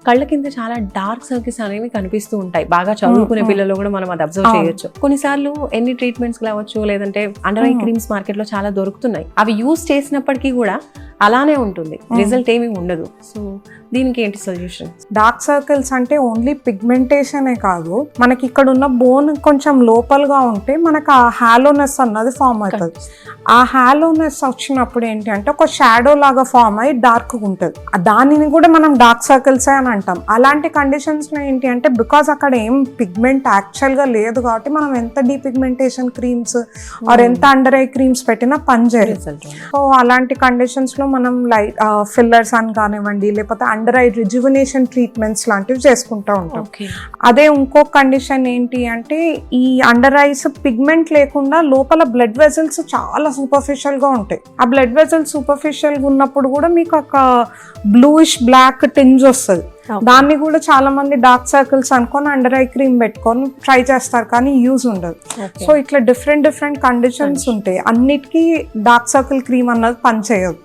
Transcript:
కళ్ళ కింద చాలా డార్క్ సర్కిల్స్ అనేవి కనిపిస్తూ ఉంటాయి. బాగా చదువుకునే పిల్లలు కూడా మనం అది అబ్జర్వ్ చేయొచ్చు. కొన్నిసార్లు ఎన్ని ట్రీట్మెంట్స్ కావచ్చు, లేదంటే అండర్ ఐ క్రీమ్స్ మార్కెట్ లో చాలా దొరుకుతున్నాయి. అవి యూజ్ చేసినప్పటికీ కూడా అలానే ఉంటుంది, రిజల్ట్ ఏమీ ఉండదు. సో దీనికి ఏంటి సొల్యూషన్? డార్క్ సర్కిల్స్ అంటే ఓన్లీ పిగ్మెంటేషనే కాదు, మనకి ఇక్కడ ఉన్న బోన్ కొంచెం లోపలగా ఉంటే మనకు ఆ హాలోనెస్ అన్నది ఫామ్ అవుతుంది. ఆ హాలోనెస్ వచ్చినప్పుడు ఏంటి అంటే ఒక షాడో లాగా ఫామ్ అయ్యి డార్క్ ఉంటుంది. దానిని కూడా మనం డార్క్ సర్కిల్స్ అని అంటాం. అలాంటి కండిషన్స్ లో ఏంటి అంటే బికాస్ అక్కడ ఏం పిగ్మెంట్ యాక్చువల్ గా లేదు కాబట్టి మనం ఎంత డీపిగ్మెంటేషన్ క్రీమ్స్ ఆర్ ఎంత అండర్ ఐ క్రీమ్స్ పెట్టినా పనిచేయదు. సో అలాంటి కండిషన్స్ లో మనం లైట్ ఫిల్లర్స్ అని కానివ్వండి, లేకపోతే అండర్ ఐ రిజువినేషన్ ట్రీట్మెంట్స్ లాంటివి చేసుకుంటూ ఉంటాం. అదే ఇంకో కండిషన్ ఏంటి అంటే ఈ అండర్ ఐస్ పిగ్మెంట్ లేకుండా లోపల బ్లడ్ వెజల్స్ చాలా సూపర్ఫిషియల్ గా ఉంటాయి. ఆ బ్లడ్ వెజల్స్ సూపర్ఫిషియల్ గా ఉన్నప్పుడు కూడా మీకు ఒక బ్లూయిష్ బ్లాక్ టింజ్ వస్తుంది. దాన్ని కూడా చాలా మంది డార్క్ సర్కిల్స్ అనుకొని అండర్ ఐ క్రీమ్ పెట్టుకొని ట్రై చేస్తారు, కానీ యూజ్ ఉండదు. సో ఇట్లా డిఫరెంట్ కండిషన్స్ ఉంటాయి. అన్నిటికీ డార్క్ సర్కిల్ క్రీమ్ అన్నది పనిచేయదు.